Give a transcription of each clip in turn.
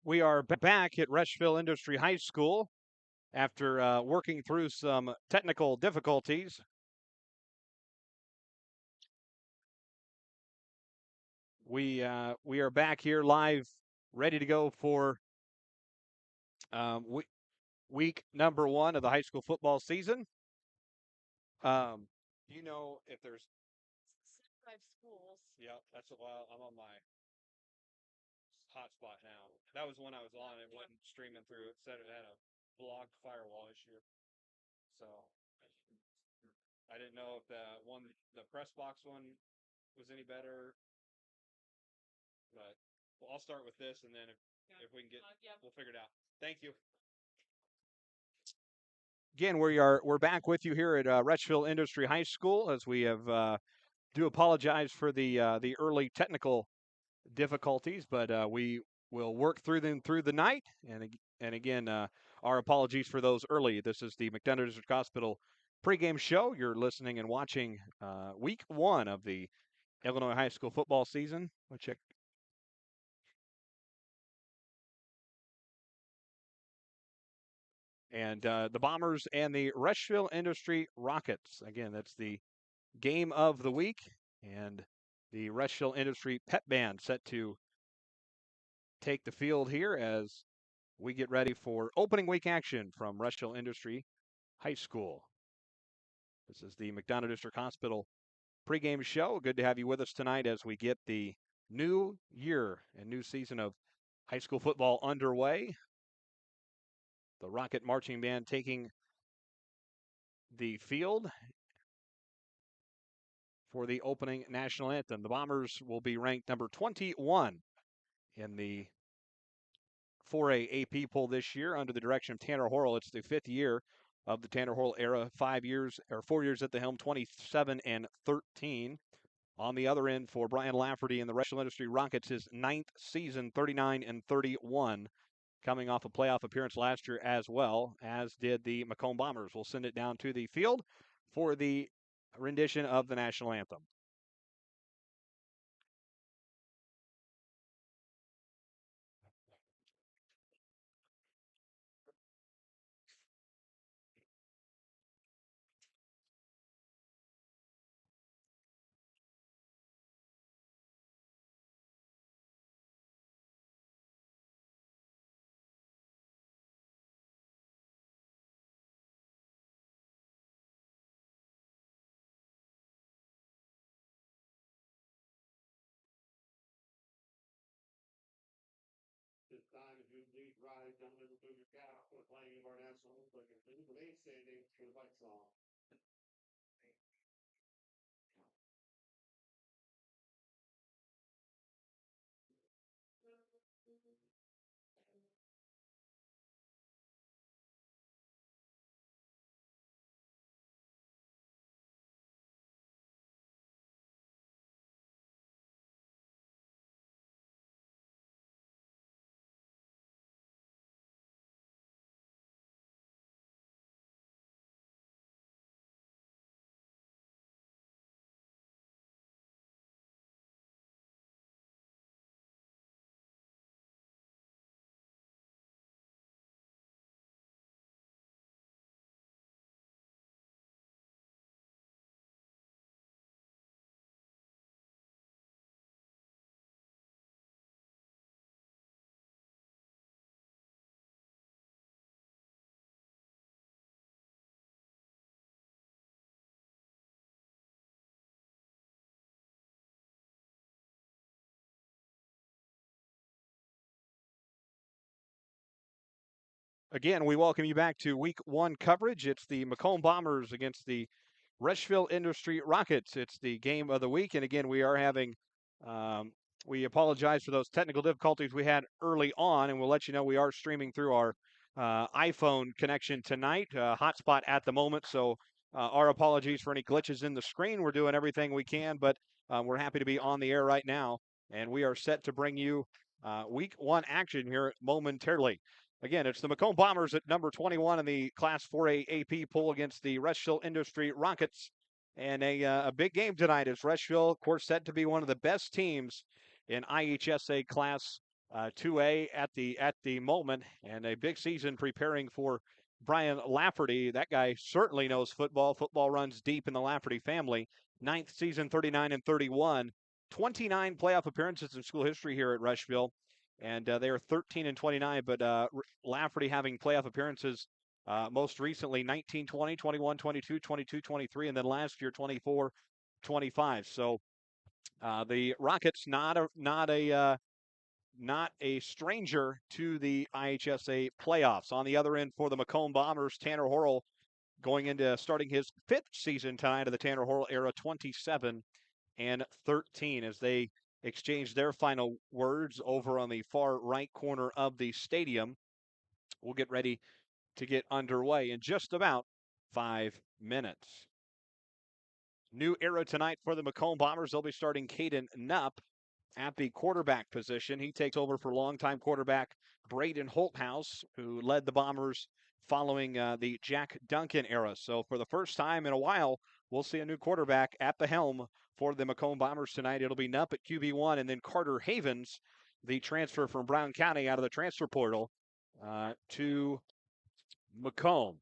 We are back at Rushville Industry High School after working through some technical difficulties. We are back here live, ready to go for week number 1 of the high school football season. Do you know if there's 5 schools? Yeah, that's a while. I'm on my hotspot now. That was when I was on. It wasn't streaming through. It said it had a blocked firewall issue. So I didn't know if the press box one was any better, but I'll start with this, and then if we can get, we'll figure it out. Thank you. Again, we're back with you here at Rushville Industry High School, as we have do apologize for the early technical difficulties, but we will work through them through the night. And again, our apologies for those early. This is the McDonough District Hospital pregame show. You're listening and watching week 1 of the Illinois high school football season. We'll check. And the Bombers and the Rushville Industry Rockets. Again, that's the game of the week. And the Rushville Industry Pep Band set to take the field here as we get ready for opening week action from Rushville Industry High School. This is the McDonough District Hospital pregame show. Good to have you with us tonight as we get the new year and new season of high school football underway. The Rocket Marching Band taking the field for the opening national anthem. The Bombers will be ranked number 21 in the 4A AP poll this year under the direction of Tanner Horrell. It's the 5th year of the Tanner Horrell era, 4 years at the helm, 27-13. On the other end for Brian Lafferty and the Rushville Industry Rockets, his 9th season, 39-31, coming off a playoff appearance last year as well, as did the Macomb Bombers. We'll send it down to the field for the rendition of the national anthem. This time, as you lead rise down the middle of your gap, for playing of our national anthem, remain standing for the fight song. Again, we welcome you back to week 1 coverage. It's the Macomb Bombers against the Rushville Industry Rockets. It's the game of the week. And again, we are having, we apologize for those technical difficulties we had early on. And we'll let you know we are streaming through our iPhone connection tonight, hotspot at the moment. So our apologies for any glitches in the screen. We're doing everything we can, but we're happy to be on the air right now. And we are set to bring you week 1 action here momentarily. Again, it's the Macomb Bombers at number 21 in the Class 4A AP poll against the Rushville Industry Rockets. And a big game tonight as Rushville, of course, set to be one of the best teams in IHSA Class 2A at the moment, and a big season preparing for Brian Lafferty. That guy certainly knows football. Football runs deep in the Lafferty family. Ninth season, 39-31, 29 playoff appearances in school history here at Rushville, and they are 13-29. But Lafferty having playoff appearances most recently 19-20, 21-22, 22-23, and then last year 24-25. So the Rockets not a stranger to the IHSA playoffs. On the other end for the Macomb Bombers, Tanner Horrell going into starting his fifth season tonight of the Tanner Horrell era, 27-13, as they exchange their final words over on the far right corner of the stadium. We'll get ready to get underway in just about 5 minutes. New era tonight for the Macomb Bombers. They'll be starting Caden Knupp at the quarterback position. He takes over for longtime quarterback Braden Holthouse, who led the Bombers following the Jack Duncan era. So for the first time in a while, we'll see a new quarterback at the helm for the Macomb Bombers tonight. It'll be Knupp at QB1, and then Carter Havens, the transfer from Brown County out of the transfer portal, to Macomb.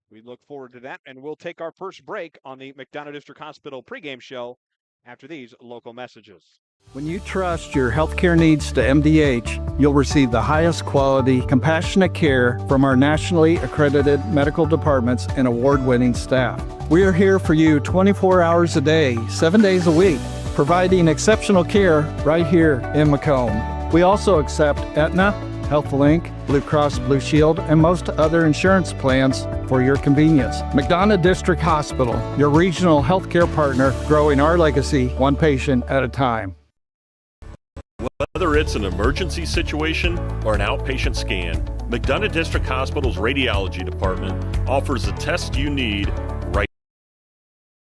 We look forward to that, and we'll take our first break on the McDonough District Hospital pregame show after these local messages. When you trust your healthcare needs to MDH, you'll receive the highest quality, compassionate care from our nationally accredited medical departments and award-winning staff. We are here for you 24 hours a day, 7 days a week, providing exceptional care right here in Macomb. We also accept Aetna, HealthLink, Blue Cross Blue Shield, and most other insurance plans for your convenience. McDonough District Hospital, your regional healthcare partner, growing our legacy one patient at a time. Whether it's an emergency situation or an outpatient scan, McDonough District Hospital's radiology department offers the test you need right.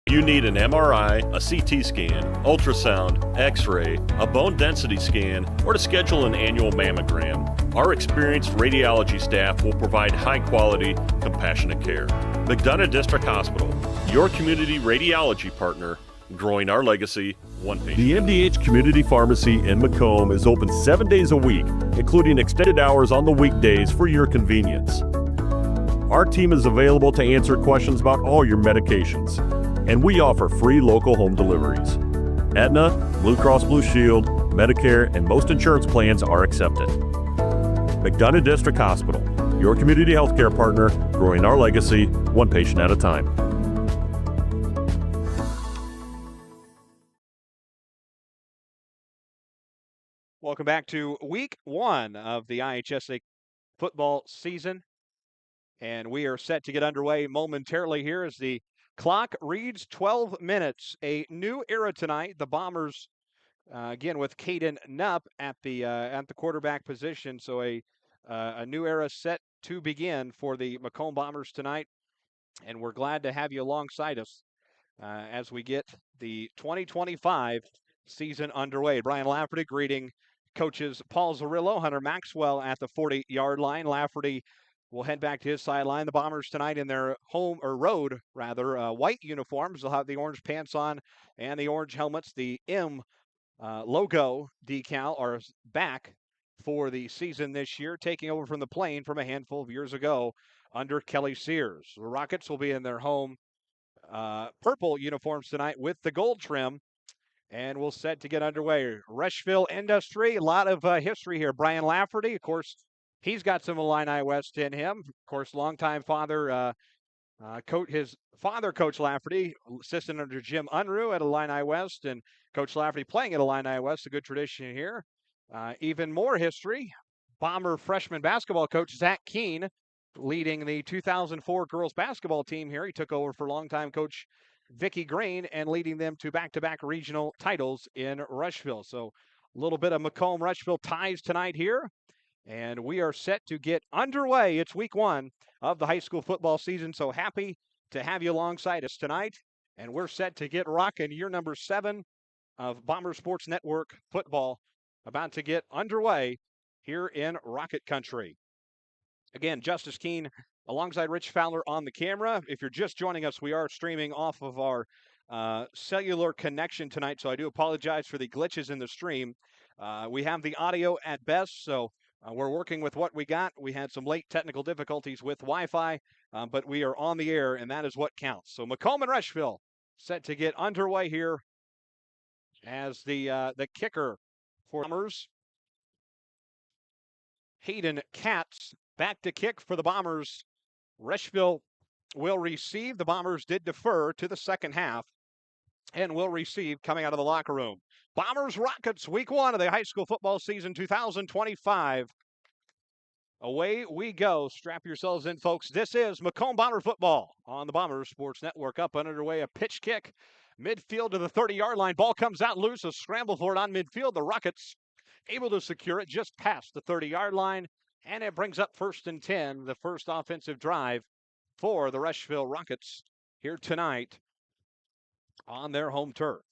You need an MRI, a CT scan, ultrasound, X-ray, a bone density scan, or to schedule an annual mammogram. Our experienced radiology staff will provide high-quality, compassionate care. McDonough District Hospital, your community radiology partner, growing our legacy one patient. The MDH Community Pharmacy in Macomb is open 7 days a week, including extended hours on the weekdays for your convenience. Our team is available to answer questions about all your medications, and we offer free local home deliveries. Aetna, Blue Cross Blue Shield, Medicare, and most insurance plans are accepted. McDonough District Hospital, your community healthcare partner, growing our legacy one patient at a time. Welcome back to week one of the IHSA football season. And we are set to get underway momentarily here as the clock reads 12 minutes. A new era tonight. The Bombers, again, with Caden Knupp at the quarterback position. So a new era set to begin for the Macomb Bombers tonight. And we're glad to have you alongside us as we get the 2025 season underway. Brian Lafferty greeting coaches Paul Zarillo, Hunter Maxwell at the 40-yard line. Lafferty will head back to his sideline. The Bombers tonight in their road white uniforms. They'll have the orange pants on and the orange helmets. The M logo decal are back for the season this year, taking over from the plane from a handful of years ago under Kelly Sears. The Rockets will be in their home purple uniforms tonight with the gold trim. And we'll set to get underway. Rushville Industry, a lot of history here. Brian Lafferty, of course, he's got some Illini West in him. Of course, longtime father, his father, Coach Lafferty, assistant under Jim Unruh at Illini West, and Coach Lafferty playing at Illini West, a good tradition here. Even more history. Bomber freshman basketball coach Zach Keene leading the 2004 girls basketball team here. He took over for longtime coach Vicki Green and leading them to back-to-back regional titles in Rushville. So a little bit of Macomb-Rushville ties tonight here. And we are set to get underway. It's week one of the high school football season. So happy to have you alongside us tonight. And we're set to get rocking. Year number 7 of Bomber Sports Network football about to get underway here in Rocket Country. Again, Justice Keene alongside Rich Fowler on the camera. If you're just joining us, we are streaming off of our cellular connection tonight, so I do apologize for the glitches in the stream. We have the audio at best, so we're working with what we got. We had some late technical difficulties with Wi-Fi, but we are on the air, and that is what counts. So Macomb and Rushville set to get underway here as the kicker for Bombers. Hayden Katz back to kick for the Bombers. Rushville will receive. The Bombers did defer to the second half and will receive coming out of the locker room. Bombers Rockets, week 1 of the high school football season 2025. Away we go. Strap yourselves in, folks. This is Macomb Bomber football on the Bombers Sports Network. Up and underway, a pitch kick. Midfield to the 30-yard line. Ball comes out loose. A scramble for it on midfield. The Rockets able to secure it just past the 30-yard line. And it brings up 1st and 10, the first offensive drive for the Rushville Rockets here tonight on their home turf.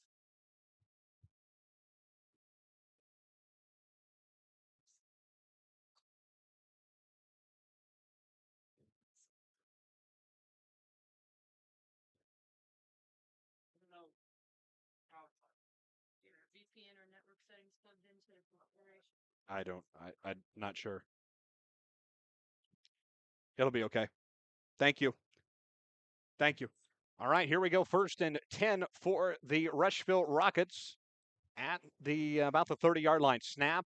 I'm not sure. It'll be okay. Thank you. Thank you. All right, here we go. 1st and 10 for the Rushville Rockets at about the 30-yard line. Snap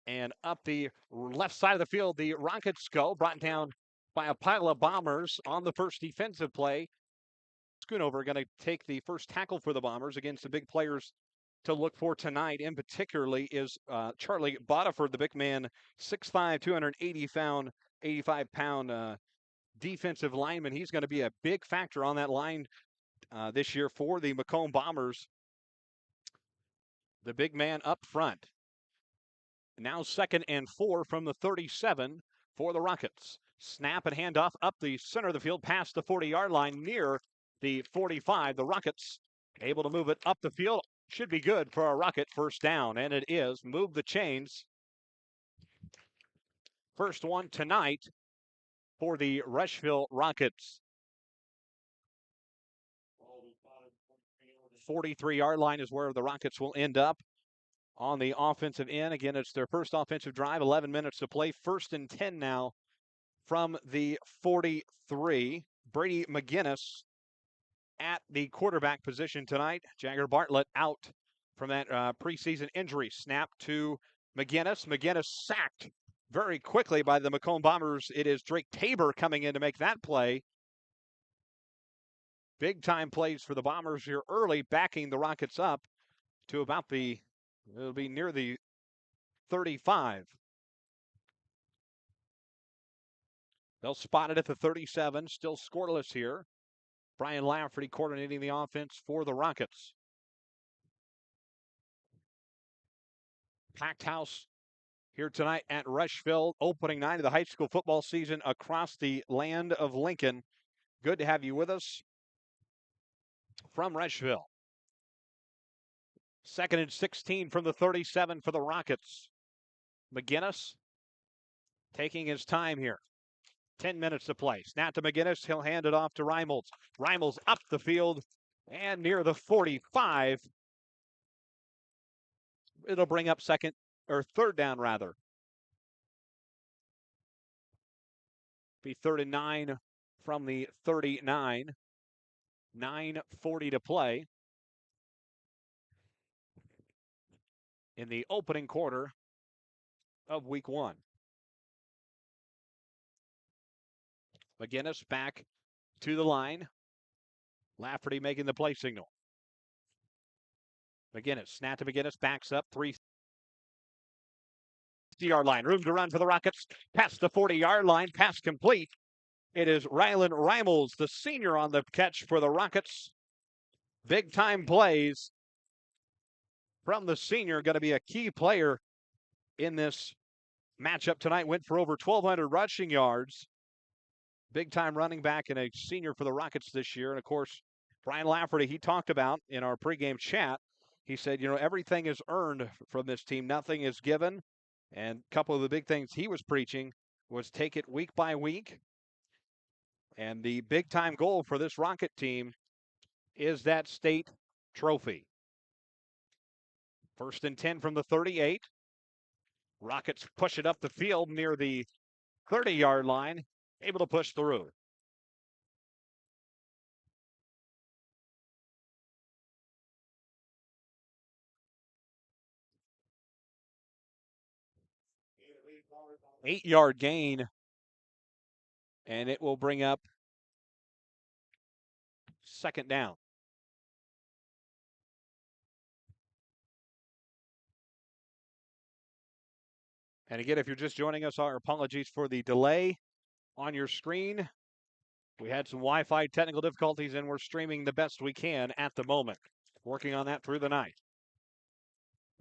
and up the left side of the field, the Rockets go, brought down by a pile of Bombers on the first defensive play. Schoonover going to take the first tackle for the Bombers. Again, some big players to look for tonight. In particularly is Charlie Bodiford, the big man, 6'5", 285-pound defensive lineman. He's going to be a big factor on that line this year for the Macomb Bombers. The big man up front. Now 2nd and 4 from the 37 for the Rockets. Snap and handoff up the center of the field past the 40-yard line near the 45. The Rockets able to move it up the field. Should be good for a Rocket first down, and it is. Move the chains. First one tonight for the Rushville Rockets. 43-yard line is where the Rockets will end up on the offensive end. Again, it's their first offensive drive, 11 minutes to play. 1st and 10 now from the 43. Brady McGinnis at the quarterback position tonight. Jagger Bartlett out from that preseason injury. Snap to McGinnis. McGinnis sacked very quickly by the Macomb Bombers. It is Drake Tabor coming in to make that play. Big time plays for the Bombers here early, backing the Rockets up to about it'll be near the 35. They'll spot it at the 37, still scoreless here. Brian Lafferty coordinating the offense for the Rockets. Packed house here tonight at Rushville, opening night of the high school football season across the land of Lincoln. Good to have you with us from Rushville. 2nd and 16 from the 37 for the Rockets. McGinnis taking his time here. 10 minutes to play. Snap to McGinnis. He'll hand it off to Reimels. Reimels up the field and near the 45. It'll bring up 3rd down rather. Be 3rd and 9 from the 39. 9:40 to play in the opening quarter of week 1. McGinnis back to the line. Lafferty making the play signal. McGinnis, snap to McGinnis, backs up 3-yard line. Room to run for the Rockets. Past the 40-yard line, pass complete. It is Rylan Reimels, the senior, on the catch for the Rockets. Big time plays from the senior. Going to be a key player in this matchup tonight. Went for over 1,200 rushing yards. Big time running back and a senior for the Rockets this year. And of course, Brian Lafferty, he talked about in our pregame chat, he said, everything is earned from this team. Nothing is given. And a couple of the big things he was preaching was take it week by week. And the big time goal for this Rocket team is that state trophy. 1st and 10 from the 38. Rockets push it up the field near the 30-yard line, able to push through. Eight-yard gain, and it will bring up second down. And again, if you're just joining us, our apologies for the delay on your screen. We had some Wi-Fi technical difficulties, and we're streaming the best we can at the moment. Working on that through the night.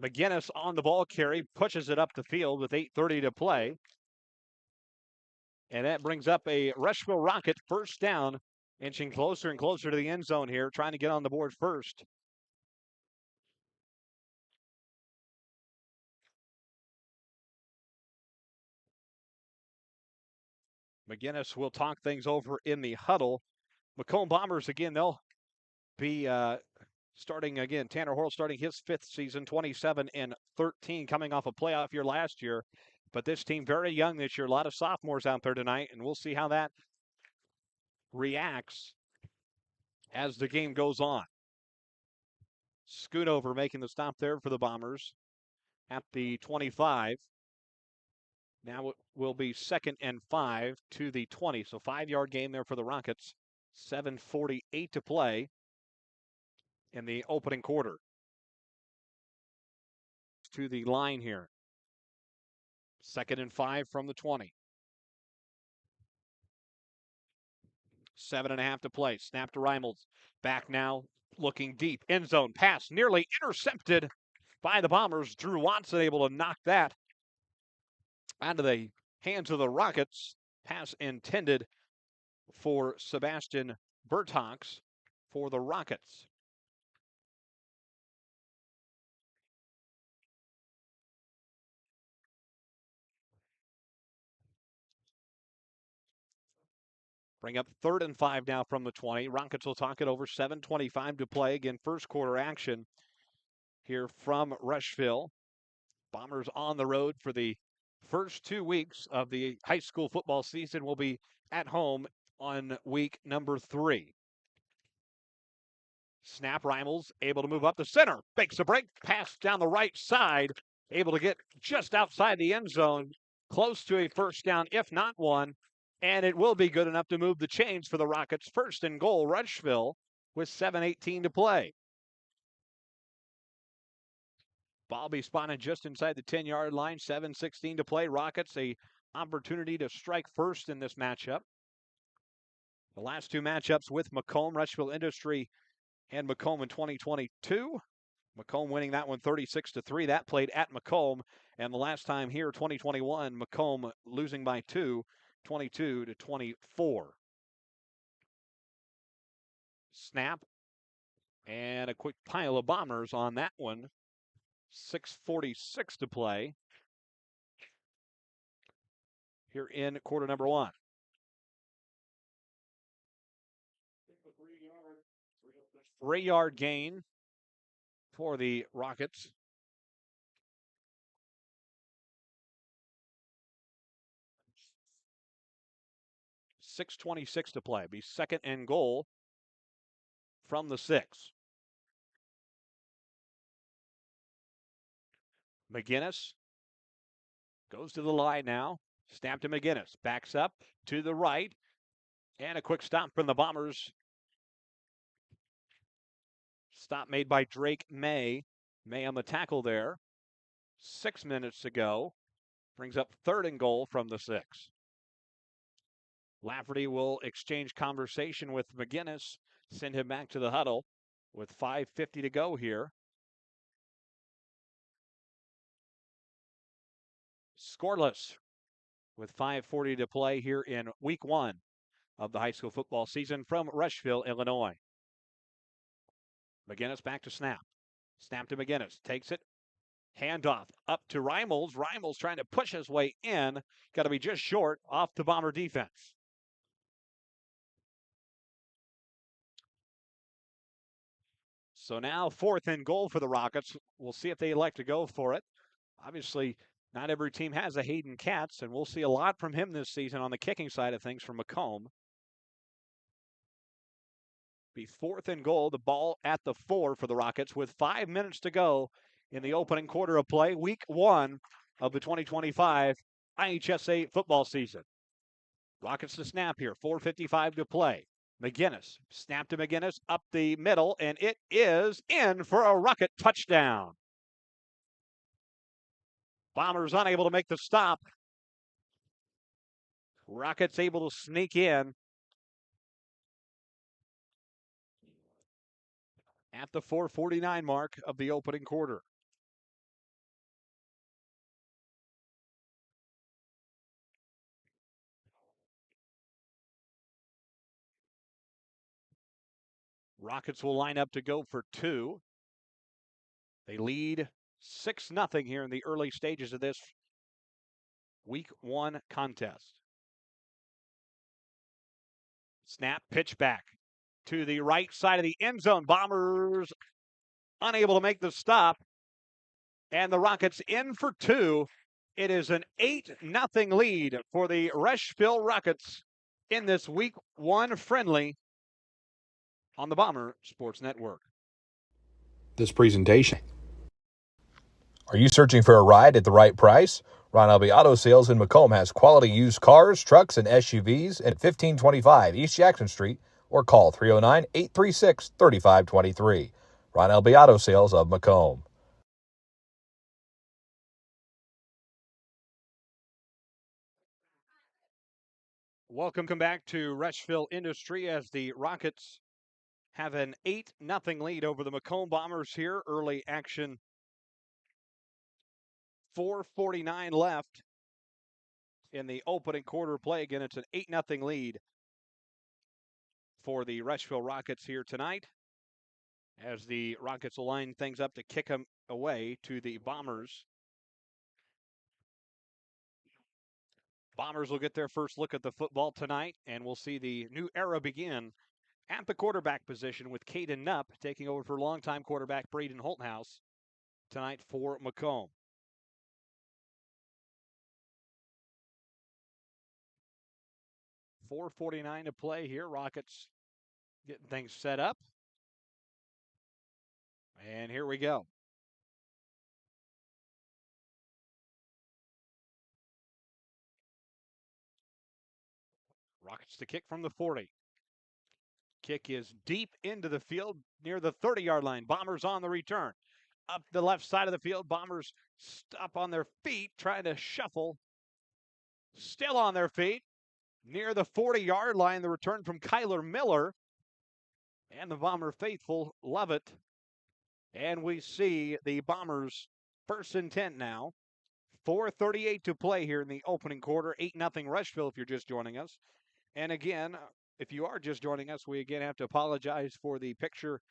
McGinnis on the ball carry, pushes it up the field with 8:30 to play. And that brings up a Rushville Rocket first down, inching closer and closer to the end zone here, trying to get on the board first. McGinnis will talk things over in the huddle. Macomb Bombers, again, they'll be starting again. Tanner Horrell starting his fifth season, 27-13, coming off a playoff year last year. But this team very young this year. A lot of sophomores out there tonight, and we'll see how that reacts as the game goes on. Schoonover making the stop there for the Bombers at the 25. Now it will be 2nd and 5 to the 20. So 5-yard gain there for the Rockets. 7:48 to play in the opening quarter. To the line here. 2nd and 5 from the 20. 7.5 to play. Snap to Reimels. Back now, looking deep. End zone pass nearly intercepted by the Bombers. Drew Watson able to knock that out of the hands of the Rockets. Pass intended for Sebastian Bertox for the Rockets. Bring up 3rd and 5 now from the 20. Rockets will talk it over. 7:25 to play. Again, first quarter action here from Rushville. Bombers on the road for the first 2 weeks of the high school football season. Will be at home on week number 3. Snap. Reimels able to move up the center. Makes a break. Pass down the right side. Able to get just outside the end zone. Close to a first down, if not one. And it will be good enough to move the chains for the Rockets. 1st and goal, Rushville, with 7:18 to play. Ball be spotted just inside the 10-yard line. 7:16 to play. Rockets a opportunity to strike first in this matchup. The last 2 matchups with Macomb, Rushville Industry, and Macomb in 2022. Macomb winning that one 36-3. That played at Macomb. And the last time here, 2021, Macomb losing by 2, 22-24. Snap. And a quick pile of Bombers on that one. 6:46 to play here in quarter number 1. Three-yard gain for the Rockets. 6:26 to play. Be 2nd and goal from the 6. McGinnis goes to the line now. Snap to McGinnis. Backs up to the right. And a quick stop from the Bombers. Stop made by Drake May. May on the tackle there. 6 minutes to go. Brings up 3rd and goal from the 6. Lafferty will exchange conversation with McGinnis. Send him back to the huddle with 5:50 to go here. Scoreless with 5:40 to play here in week 1 of the high school football season from Rushville, Illinois. McGinnis back to snap. Snap to McGinnis. Takes it. Handoff up to Reimels. Reimels trying to push his way in. Got to be just short off the Bomber defense. So now 4th and goal for the Rockets. We'll see if they elect to go for it. Obviously, Not every team has a Hayden Katz, and we'll see a lot from him this season on the kicking side of things from Macomb. Be 4th and goal, the ball at the 4 for the Rockets with 5 minutes to go in the opening quarter of play, week 1 of the 2025 IHSA football season. Rockets to snap here, 4:55 to play. McGinnis, snap to McGinnis, up the middle, and it is in for a Rocket touchdown. Bombers unable to make the stop. Rockets able to sneak in at the 4:49 mark of the opening quarter. Rockets will line up to go for 2. They lead 6-0 here in the early stages of this week 1 contest. Snap, pitch back to the right side of the end zone. Bombers unable to make the stop. And the Rockets in for 2. It is an 8-0 lead for the Rushville Rockets in this week 1 friendly on the Bomber Sports Network. This presentation. Are you searching for a ride at the right price? Ron Elby Auto Sales in Macomb has quality used cars, trucks, and SUVs at 1525 East Jackson Street or call 309-836-3523. Ron Elby Auto Sales of Macomb. Welcome back to Rushville Industry as the Rockets have an 8-0 lead over the Macomb Bombers here. Early action. 4:49 left in the opening quarter play. Again, it's an 8-0 lead for the Rushville Rockets here tonight as the Rockets will line things up to kick them away to the Bombers. Bombers will get their first look at the football tonight, and we'll see the new era begin at the quarterback position with Caden Knupp taking over for longtime quarterback Braden Holthouse tonight for Macomb. $4:49 to play here. Rockets getting things set up. And here we go. Rockets to kick from the 40. Kick is deep into the field near the 30-yard line. Bombers on the return. Up the left side of the field. Bombers stop on their feet, trying to shuffle. Still on their feet. Near the 40-yard line, the return from Kyler Miller. And the Bomber faithful love it. And we see the Bombers first and 10 now. 4:38 to play here in the opening quarter. 8-0 Rushville if you're just joining us. And again, if you are just joining us, we again have to apologize for the picture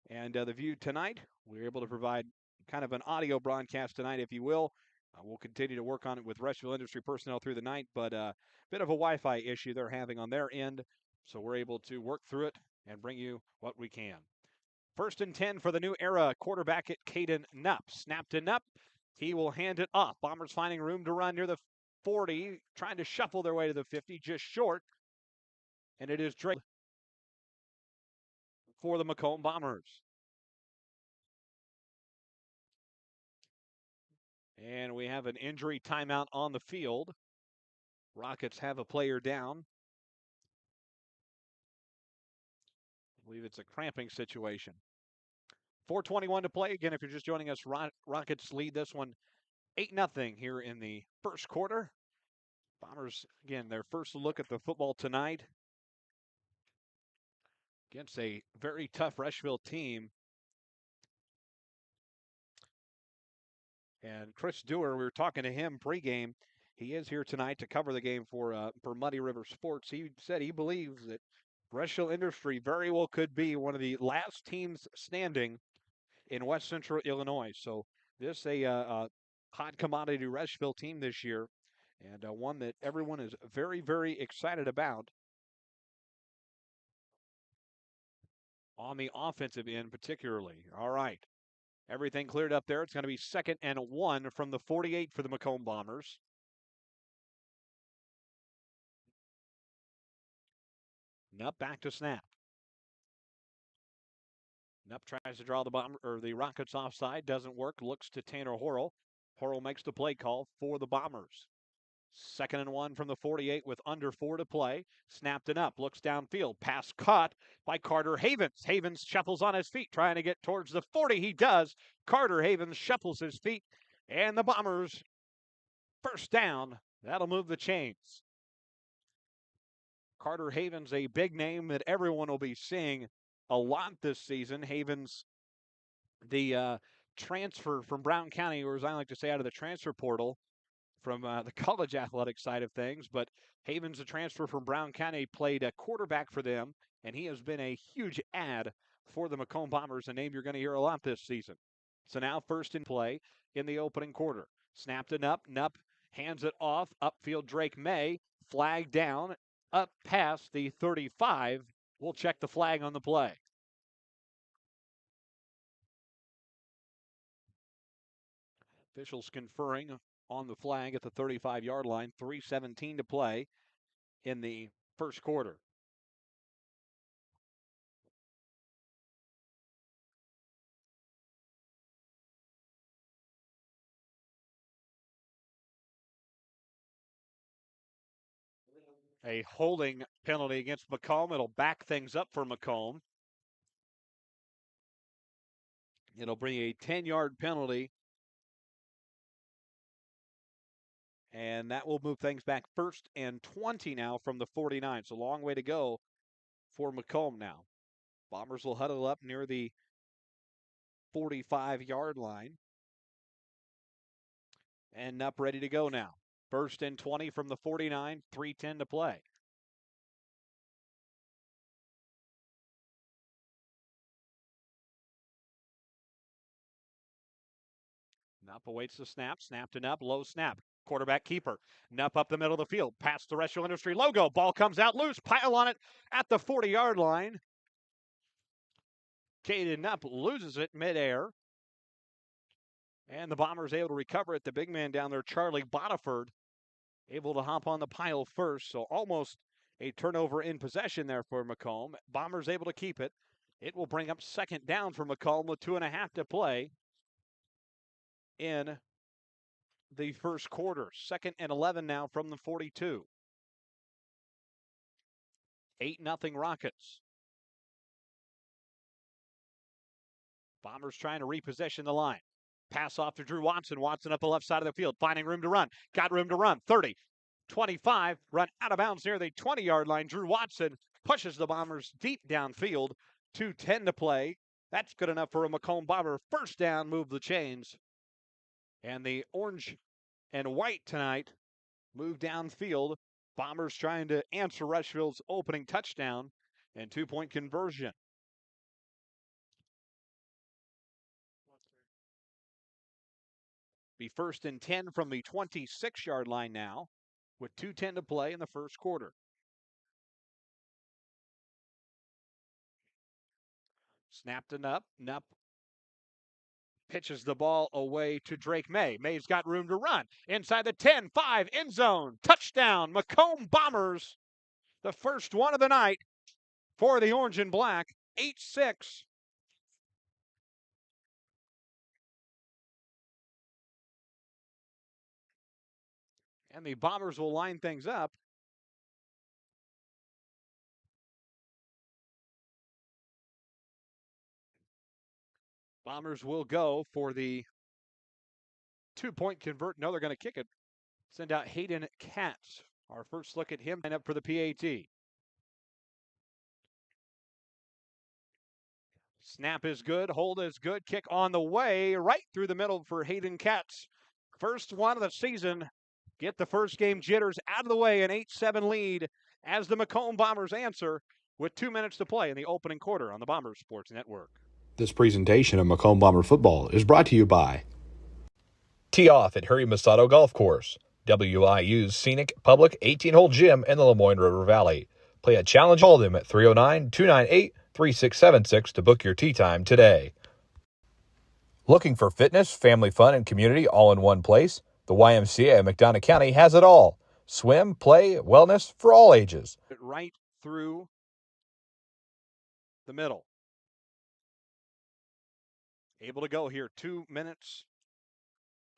and the view tonight. We were able to provide kind of an audio broadcast tonight, if you will. We'll continue to work on it with Rushville Industry personnel through the night, but a bit of a Wi-Fi issue they're having on their end, so we're able to work through it and bring you what we can. First and 10 for the new era quarterback at Caden Knupp. Snap to Knupp. He will hand it off. Bombers finding room to run near the 40, trying to shuffle their way to the 50, just short. And it is Drake for the Macomb Bombers. And we have an injury timeout on the field. Rockets have a player down. I believe it's a cramping situation. 4:21 to play. Again, if you're just joining us, Rockets lead this one 8-0 here in the first quarter. Bombers, again, their first look at the football tonight against a very tough Rushville team. And Chris Dewar, we were talking to him pregame. He is here tonight to cover the game for Muddy River Sports. He said he believes that Rushville Industry very well could be one of the last teams standing in West Central Illinois. So this a hot commodity Rushville team this year, and one that everyone is very, very excited about on the offensive end particularly. All right. Everything cleared up there. It's going to be 2nd and 1 from the 48 for the Macomb Bombers. Nup back to snap. Nup tries to draw the Rockets offside. Doesn't work. Looks to Tanner Horrell. Horrell makes the play call for the Bombers. 2nd and 1 from the 48 with under 4 to play. Snapped and up. Looks downfield. Pass caught by Carter Havens. Havens shuffles on his feet, trying to get towards the 40. He does. Carter Havens shuffles his feet, and the Bombers first down. That'll move the chains. Carter Havens, a big name that everyone will be seeing a lot this season. Havens, the transfer from Brown County, or as I like to say, out of the transfer portal from the college athletic side of things. But Havens, a transfer from Brown County, played a quarterback for them, and he has been a huge add for the Macomb Bombers, a name you're going to hear a lot this season. So now first in play in the opening quarter. Snapped it up. Nup hands it off. Upfield Drake May. Flag down. Up past the 35. We'll check the flag on the play. Officials conferring on the flag at the 35-yard line. 3:17 to play in the first quarter. A holding penalty against Macomb. It'll back things up for Macomb. It'll bring a 10-yard penalty. And that will move things back 1st and 20 now from the 49. It's a long way to go for Macomb now. Bombers will huddle up near the 45-yard line. And up ready to go now. 1st and 20 from the 49, 3:10 to play. Nup awaits the snap. Snapped and up. Low snap. Quarterback keeper. Nup up the middle of the field. Past the Rushville Industry logo. Ball comes out loose. Pile on it at the 40-yard line. Caden Nup loses it midair. And the Bombers able to recover it. The big man down there, Charlie Boniford, able to hop on the pile first. So almost a turnover in possession there for Macomb. Bombers able to keep it. It will bring up 2nd down for Macomb with 2.5 to play in the first quarter. 2nd and 11 now from the 42. 8-0 Rockets. Bombers trying to reposition the line. Pass off to Drew Watson. Watson up the left side of the field, finding room to run. Got room to run. 30, 25, run out of bounds near the 20-yard line. Drew Watson pushes the Bombers deep downfield. 2:10 to play. That's good enough for a Macomb Bomber. First down, move the chains. And the orange and white tonight move downfield. Bombers trying to answer Rushville's opening touchdown and 2-point conversion. Be 1st and 10 from the 26-yard line now with 2:10 to play in the first quarter. Snapped and up. Nup pitches the ball away to Drake May. May's got room to run. Inside the 10, 5, end zone. Touchdown, Macomb Bombers. The first one of the night for the orange and black. 8-6. And the Bombers will line things up. Bombers will go for the 2-point convert. No, they're going to kick it. Send out Hayden Katz. Our first look at him. Line up for the PAT. Snap is good. Hold is good. Kick on the way. Right through the middle for Hayden Katz. First one of the season. Get the first game jitters out of the way. An 8-7 lead as the Macomb Bombers answer with 2 minutes to play in the opening quarter on the Bombers Sports Network. This presentation of Macomb Bomber football is brought to you by Tee Off at Harry Masato Golf Course, WIU's scenic public 18-hole gym in the Lemoyne River Valley. Play a challenge. Call them at 309-298-3676 to book your tee time today. Looking for fitness, family fun, and community all in one place? The YMCA of McDonough County has it all. Swim, play, wellness for all ages. Right through the middle. Able to go here. 2 minutes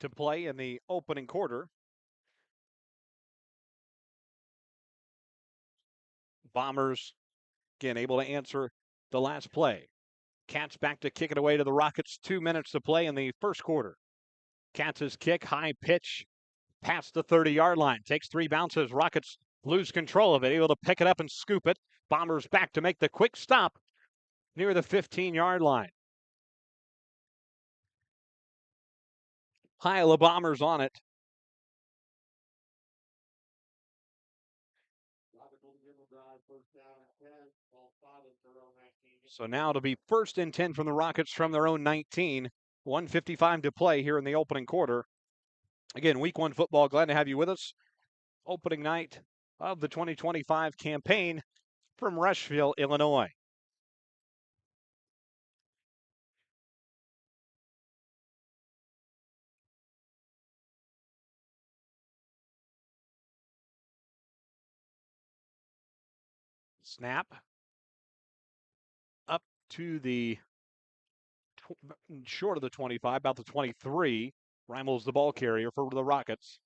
to play in the opening quarter. Bombers, again, able to answer the last play. Cats back to kick it away to the Rockets. 2 minutes to play in the first quarter. Cats' kick, high pitch, past the 30-yard line. Takes 3 bounces. Rockets lose control of it, able to pick it up and scoop it. Bombers back to make the quick stop near the 15-yard line. Pile of Bombers on it. So now it'll be 1st and 10 from the Rockets from their own 19. 1:55 to play here in the opening quarter. Again, week 1 football, glad to have you with us. Opening night of the 2025 campaign from Rushville, Illinois. Snap up to the short of the 25, about the 23. Reimel's the ball carrier for the Rockets.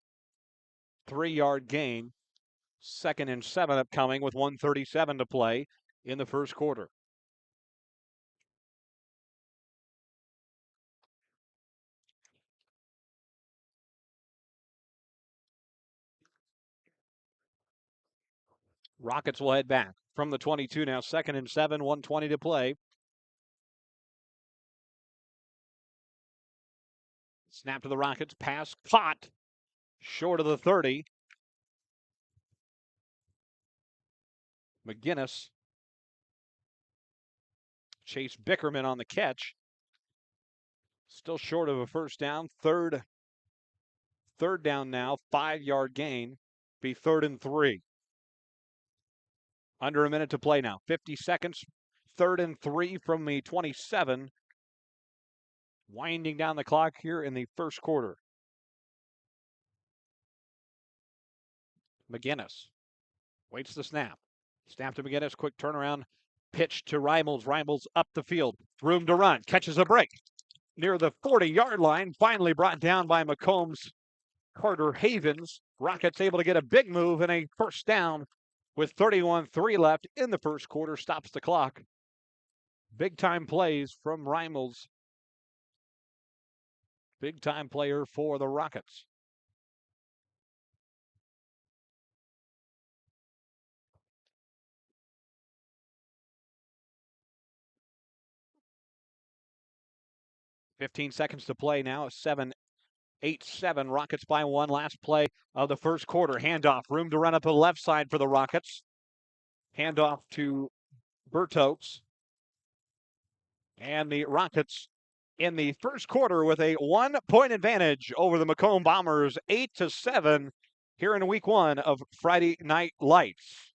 3-yard gain. 2nd and 7 upcoming with 1:37 to play in the first quarter. Rockets will head back from the 22 now. 2nd and 7, 1:20 to play. Snap to the Rockets. Pass caught short of the 30. McGinnis. Chase Bickerman on the catch. Still short of a first down. Third down now. 5-yard gain. Be 3rd and 3. Under a minute to play now. 50 seconds. 3rd and 3 from the 27. Winding down the clock here in the first quarter. McGinnis waits the snap. Snap to McGinnis. Quick turnaround. Pitch to Reimels. Reimels up the field. Room to run. Catches a break near the 40-yard line. Finally brought down by Macomb's Carter Havens. Rockets able to get a big move and a first down with 31-3 left in the first quarter. Stops the clock. Big time plays from Reimels. Big time player for the Rockets. .15 seconds to play now. 7-8-7. Rockets by 1. Last play of the first quarter. Handoff. Room to run up the left side for the Rockets. Handoff to Bertokes. And the Rockets in the first quarter with a 1-point advantage over the Macomb Bombers. 8-7 here in week 1 of Friday Night Lights.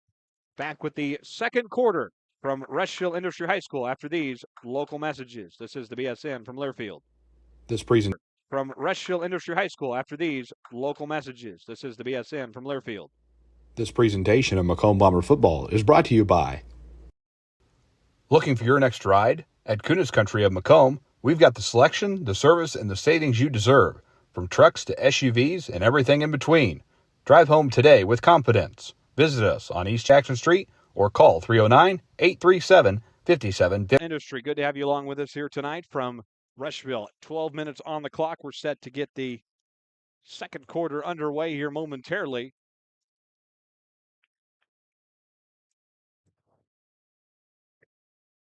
Back with the second quarter from Rushville Industry High School after these local messages. This is the BSN from Learfield. From Rushville Industry High School after these local messages. This is the BSN from Learfield. This presentation of Macomb Bomber football is brought to you by. Looking for your next ride? At Kunis Country of Macomb, we've got the selection, the service, and the savings you deserve. From trucks to SUVs and everything in between. Drive home today with confidence. Visit us on East Jackson Street or call 309-837-5750. Industry, good to have you along with us here tonight from Rushville. 12 minutes on the clock. We're set to get the second quarter underway here momentarily.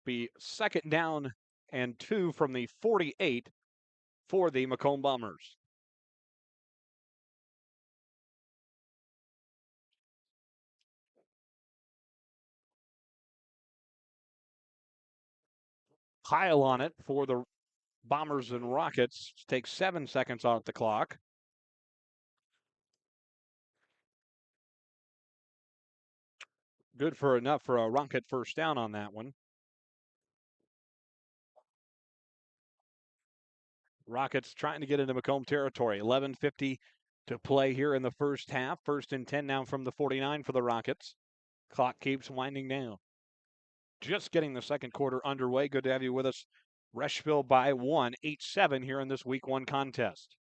Be 2nd down and 2 from the 48 for the Macomb Bombers. Pile on it for the Bombers and Rockets. Takes 7 seconds off the clock. Good for enough for a Rocket first down on that one. Rockets trying to get into Macomb territory. 11:50 to play here in the first half. 1st and 10 now from the 49 for the Rockets. Clock keeps winding down. Just getting the second quarter underway. Good to have you with us. Rushville by 1, 8-7 here in this week 1 contest.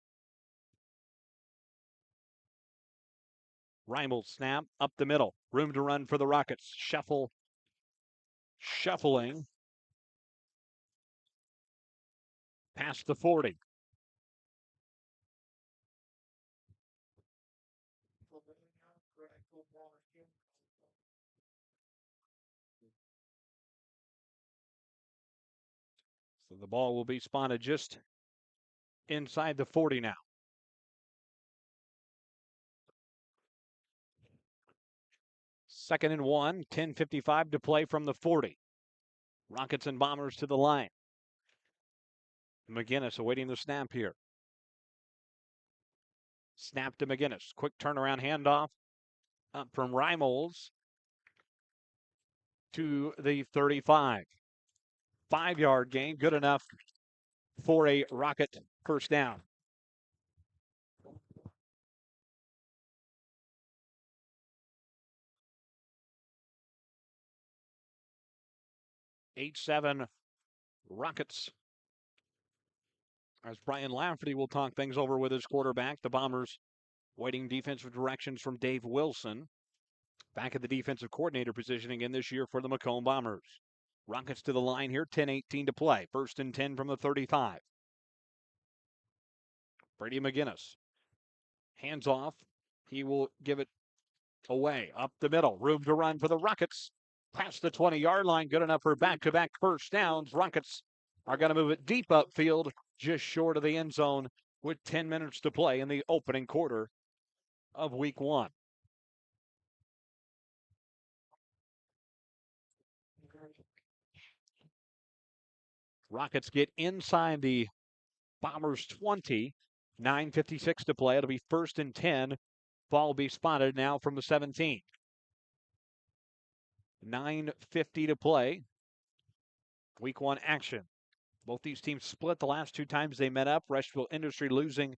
Reimel snap up the middle. Room to run for the Rockets. Shuffling. Past the 40. So the ball will be spotted just inside the 40 now. Second and 1, 10:55 to play from the 40. Rockets and Bombers to the line. McGinnis awaiting the snap here. Snap to McGinnis. Quick turnaround handoff up from Reimels to the 35. 5-yard gain, good enough for a Rocket first down. Eight, 7 Rockets. As Brian Lafferty will talk things over with his quarterback, the Bombers waiting defensive directions from Dave Wilson. Back at the defensive coordinator position again this year for the Macomb Bombers. Rockets to the line here, 10:18 to play. 1st and 10 from the 35. Brady McGinnis. Hands off. He will give it away. Up the middle. Room to run for the Rockets. Past the 20-yard line. Good enough for back-to-back first downs. Rockets are going to move it deep upfield, just short of the end zone with 10 minutes to play in the opening quarter of week 1. Rockets get inside the Bombers 20. 9:56 to play. It'll be 1st and 10. Ball will be spotted now from the 17. 9:50 to play. Week 1 action. Both these teams split the last 2 times they met up. Rushville Industry losing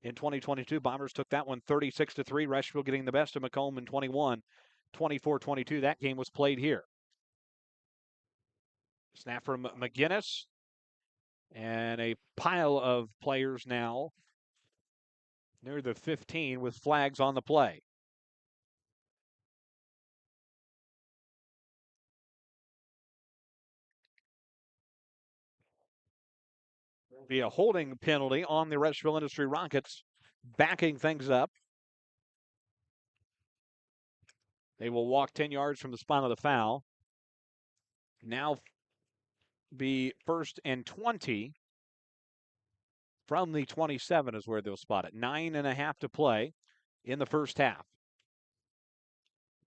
in 2022. Bombers took that one 36-3. Rushville getting the best of Macomb in 21. 24-22. That game was played here. Snap from McGinnis. And a pile of players now near the 15 with flags on the play. There'll be a holding penalty on the Rushville Industry Rockets, backing things up. They will walk 10 yards from the spot of the foul. Now be 1st and 20 from the 27 is where they'll spot it. 9.5 to play in the first half.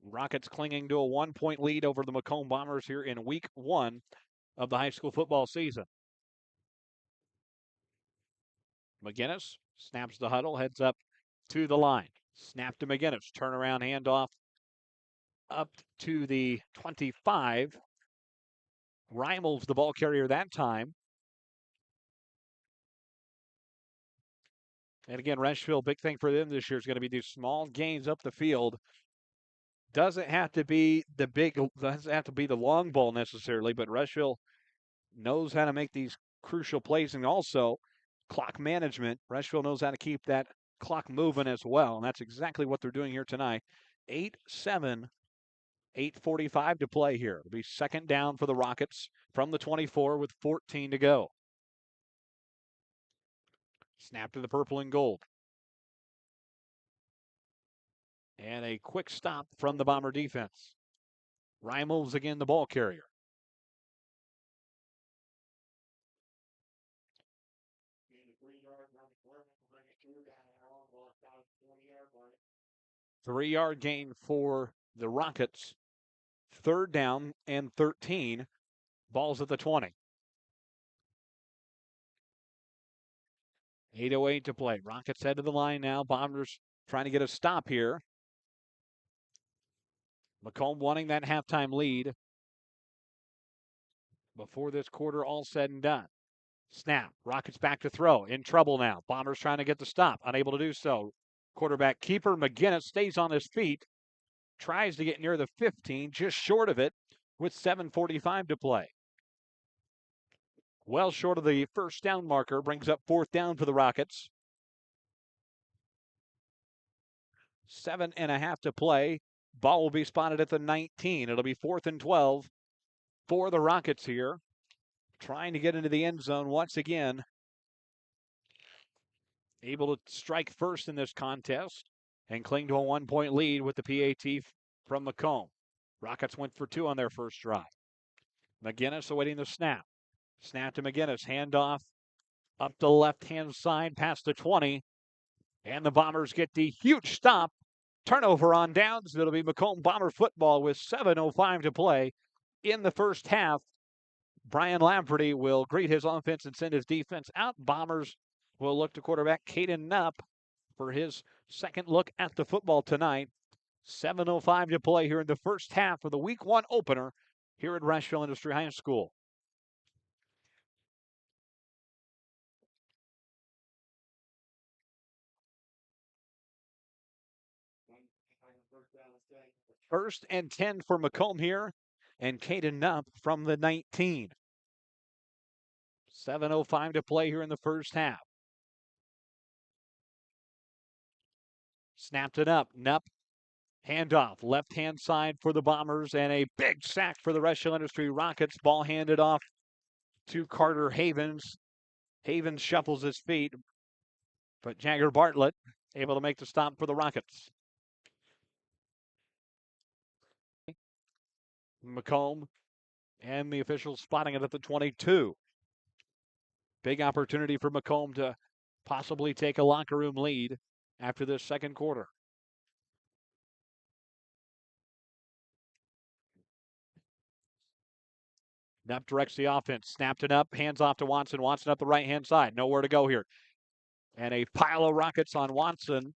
Rockets clinging to a 1-point lead over the Macomb Bombers here in week 1 of the high school football season. McGinnis snaps the huddle, heads up to the line. Snap to McGinnis. Turnaround handoff up to the 25. Reimels the ball carrier that time. And again, Rushville, big thing for them this year is going to be these small gains up the field. Doesn't have to be the long ball necessarily, but Rushville knows how to make these crucial plays, and also clock management. Rushville knows how to keep that clock moving as well, and that's exactly what they're doing here tonight. 8-7, 8:45 to play here. It'll be 2nd down for the Rockets from the 24 with 14 to go. Snap to the purple and gold. And a quick stop from the Bomber defense. Reimels again the ball carrier. Three-yard gain for the Rockets. 3rd down and 13. Ball's at the 20. 8:08 to play. Rockets head to the line now. Bombers trying to get a stop here. Macomb wanting that halftime lead before this quarter all said and done. Snap. Rockets back to throw. In trouble now. Bombers trying to get the stop. Unable to do so. Quarterback keeper McGinnis stays on his feet. Tries to get near the 15, just short of it with 7:45 to play. Well short of the first down marker. Brings up 4th down for the Rockets. 7.5 to play. Ball will be spotted at the 19. It'll be 4th and 12 for the Rockets here. Trying to get into the end zone once again. Able to strike first in this contest and cling to a 1-point lead with the PAT from Macomb. Rockets went for 2 on their first drive. McGinnis awaiting the snap. Snap to McGinnis. Handoff up the left-hand side past the 20. And the Bombers get the huge stop. Turnover on downs. It'll be Macomb Bomber football with 7:05 to play in the first half. Brian Lamperty will greet his offense and send his defense out. Bombers will look to quarterback Caden Knupp for his second look at the football tonight. 7:05 to play here in the first half of the Week 1 opener here at Rushville Industry High School. First and 10 for Macomb here, and Caden Knupp from the 19. 7:05 to play here in the first half. Snapped it up. Knupp, handoff, left-hand side for the Bombers, and a big sack for the Rushville Industry Rockets. Ball handed off to Carter Havens. Havens shuffles his feet, but Jagger Bartlett able to make the stop for the Rockets. Macomb and the officials spotting it at the 22. Big opportunity for Macomb to possibly take a locker room lead after this second quarter. Knupp directs the offense. Snapped it up. Hands off to Watson. Watson up the right-hand side. Nowhere to go here. And a pile of rockets on Watson.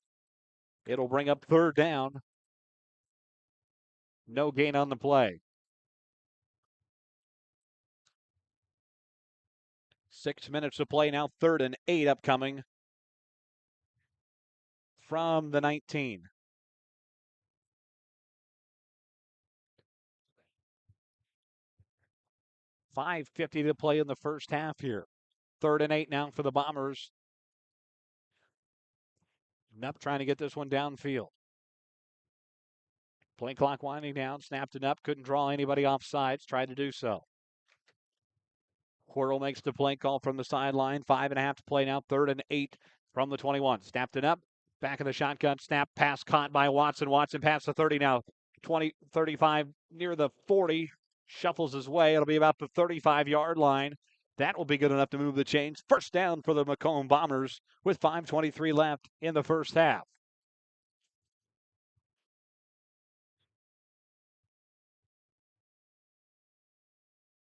It'll bring up 3rd down. No gain on the play. 6 minutes to play now. 3rd and 8 upcoming from the 19. $5:50 to play in the first half here. 3rd and 8 now for the Bombers. Knupp trying to get this one downfield. Play clock winding down. Snapped it up. Couldn't draw anybody off sides. Tried to do so. Whirl makes the play call from the sideline. 5.5 to play now. 3rd and 8 from the 21. Snapped it up. Back of the shotgun. Snap. Pass caught by Watson. Watson past the 30 now. 20, 35 near the 40. Shuffles his way. It'll be about the 35-yard line. That will be good enough to move the chains. First down for the Macomb Bombers with 5:23 left in the first half.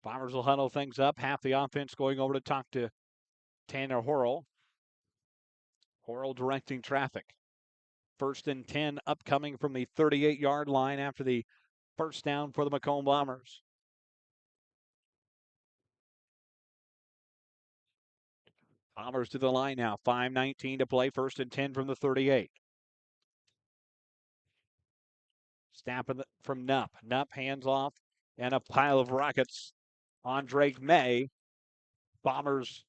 Bombers will huddle things up. Half the offense going over to talk to Tanner Whirl. Whirl directing traffic. 1st and 10 upcoming from the 38-yard line after the first down for the Macomb Bombers. Bombers to the line now. 5:19 to play. 1st and 10 from the 38. Snap from Knupp. Knupp hands off and a pile of rockets on Drake May. Bombers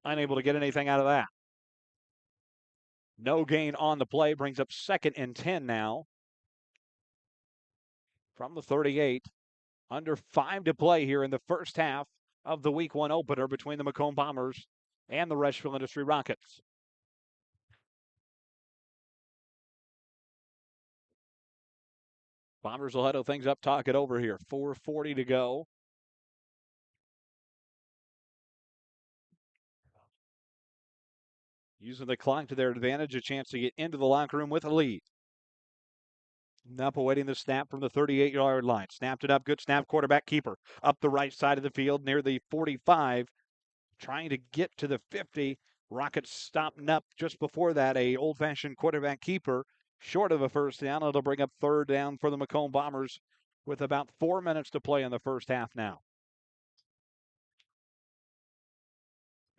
unable to get anything out of that. No gain on the play. Brings up 2nd and 10 now from the 38. Under 5 to play here in the first half of the Week 1 opener between the Macomb Bombers and the Rushville Industry Rockets. Bombers will huddle things up, talk it over here. 4:40 to go. Using the clock to their advantage, a chance to get into the locker room with a lead. Knupp awaiting the snap from the 38-yard line. Snapped it up. Good snap. Quarterback keeper up the right side of the field near the 45. Trying to get to the 50. Rockets stop Knupp just before that. A old-fashioned quarterback keeper short of a first down. It'll bring up 3rd down for the Macomb Bombers with about 4 minutes to play in the first half now.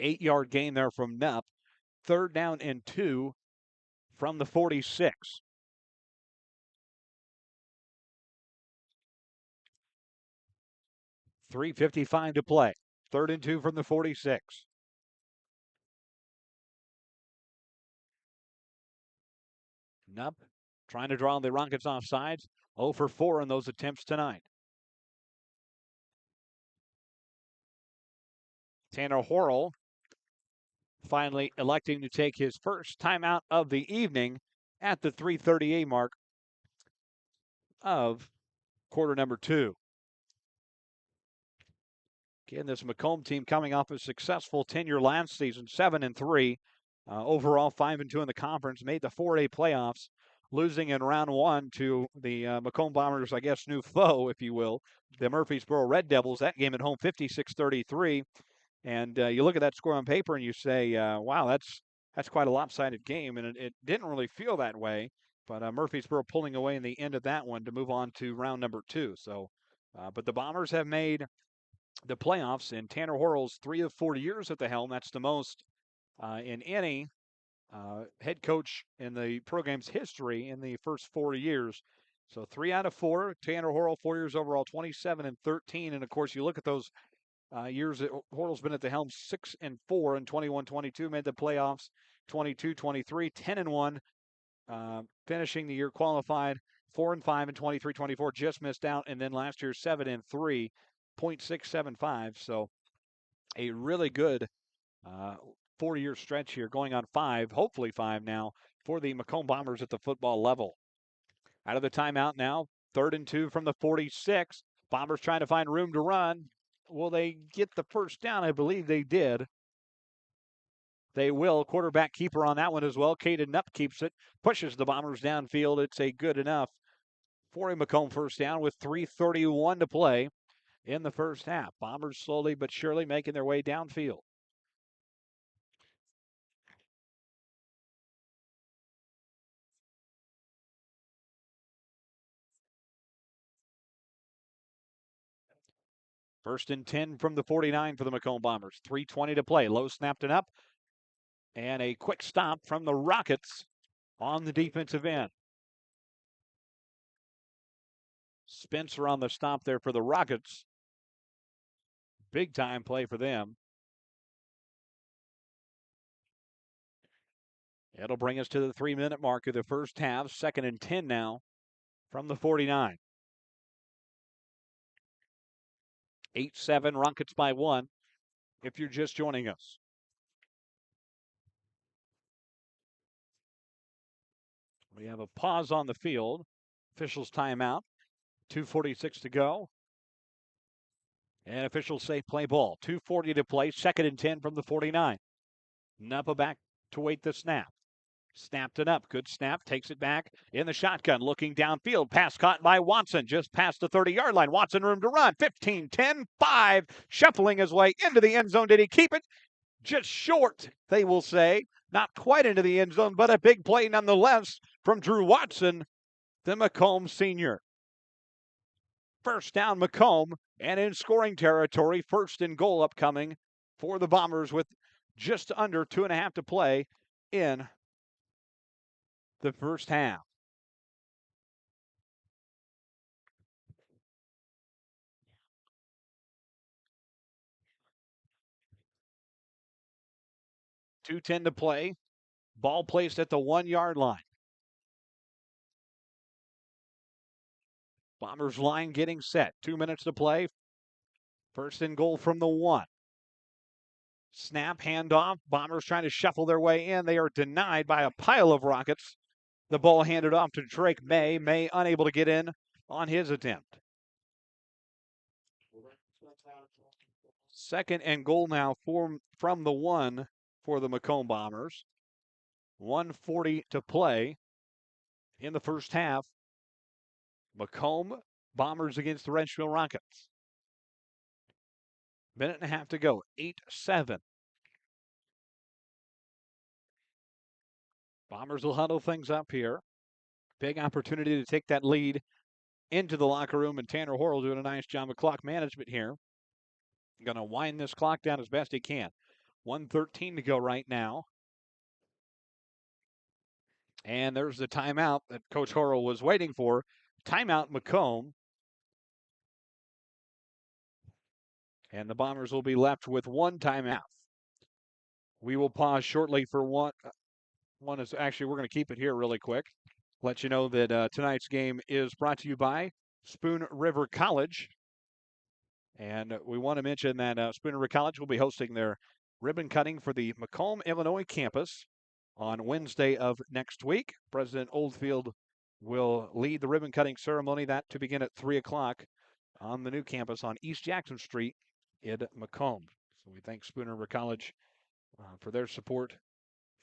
8-yard gain there from Knupp. 3rd down and 2 from the 46. .355 to play. 3rd and 2 from the 46. Knupp trying to draw the Rockets off sides. 0 for 4 in those attempts tonight. Tanner Horrell finally electing to take his first timeout of the evening at the 3:38 mark of quarter number 2. Again, this Macomb team coming off a successful tenure last season, 7-3. Overall, 5-2 in the conference, made the 4A playoffs, losing in round 1 to the Macomb Bombers, I guess, new foe, if you will, the Murfreesboro Red Devils. That game at home, 56-33. And you look at that score on paper and you say, wow, that's quite a lopsided game. And it didn't really feel that way. But Murfreesboro pulling away in the end of that one to move on to round number 2. So, but the Bombers have made the playoffs in Tanner Horrell's 3 of 4 years at the helm. That's the most in any head coach in the program's history in the first 4 years. So 3 out of 4. Tanner Horrell, 4 years overall, 27-13. And of course, you look at those years that Horrell's been at the helm, 6-4 and 21-22, made the playoffs, 22-23, 10-1, finishing the year qualified, 4-5 and 23-24, just missed out, and then last year 7-3, .675. So a really good 4-year stretch here, going on 5, hopefully 5 now, for the Macomb Bombers at the football level. Out of the timeout now, 3rd and 2 from the 46. Bombers trying to find room to run. Will they get the first down? I believe they did. They will. Quarterback keeper on that one as well. Caden Knupp keeps it, pushes the Bombers downfield. It's a good enough for a Macomb first down with 3:31 to play in the first half. Bombers slowly but surely making their way downfield. First and 10 from the 49 for the Macomb Bombers. 3:20 to play. Low snapped it up. And a quick stop from the Rockets on the defensive end. Spencer on the stop there for the Rockets. Big time play for them. It'll bring us to the 3-minute mark of the first half. 2nd and 10 now from the 49. 8-7, Rockets by 1 if you're just joining us. We have a pause on the field. Officials timeout. 2:46 to go. And officials say play ball. 2:40 to play. 2nd and 10 from the 49. Nuppa back to wait the snap. Snapped it up. Good snap. Takes it back in the shotgun. Looking downfield. Pass caught by Watson. Just past the 30-yard line. Watson room to run. 15, 10, 5. Shuffling his way into the end zone. Did he keep it? Just short, they will say. Not quite into the end zone, but a big play nonetheless from Drew Watson, the Macomb senior. First down, Macomb, and in scoring territory. 1st and goal upcoming for the Bombers with just under 2.5 to play in the first half. .210 to play. Ball placed at the 1-yard line. Bombers line getting set. 2 minutes to play. 1st and goal from the 1. Snap, handoff. Bombers trying to shuffle their way in. They are denied by a pile of Rockets. The ball handed off to Drake May. May unable to get in on his attempt. 2nd and goal now from the 1 for the Macomb Bombers. 1:40 to play in the first half. Macomb Bombers against the Rushville Rockets. 1.5 to go. 8-7. Bombers will huddle things up here. Big opportunity to take that lead into the locker room, and Tanner Horrell doing a nice job of clock management here. Going to wind this clock down as best he can. 1:13 to go right now. And there's the timeout that Coach Horrell was waiting for. Timeout Macomb. And the Bombers will be left with one timeout. We will pause shortly for one. One is actually, we're going to keep it here really quick. Let you know that tonight's game is brought to you by Spoon River College. And we want to mention that Spoon River College will be hosting their ribbon cutting for the Macomb, Illinois campus on Wednesday of next week. President Oldfield will lead the ribbon cutting ceremony, that to begin at 3 o'clock on the new campus on East Jackson Street in Macomb. So we thank Spoon River College for their support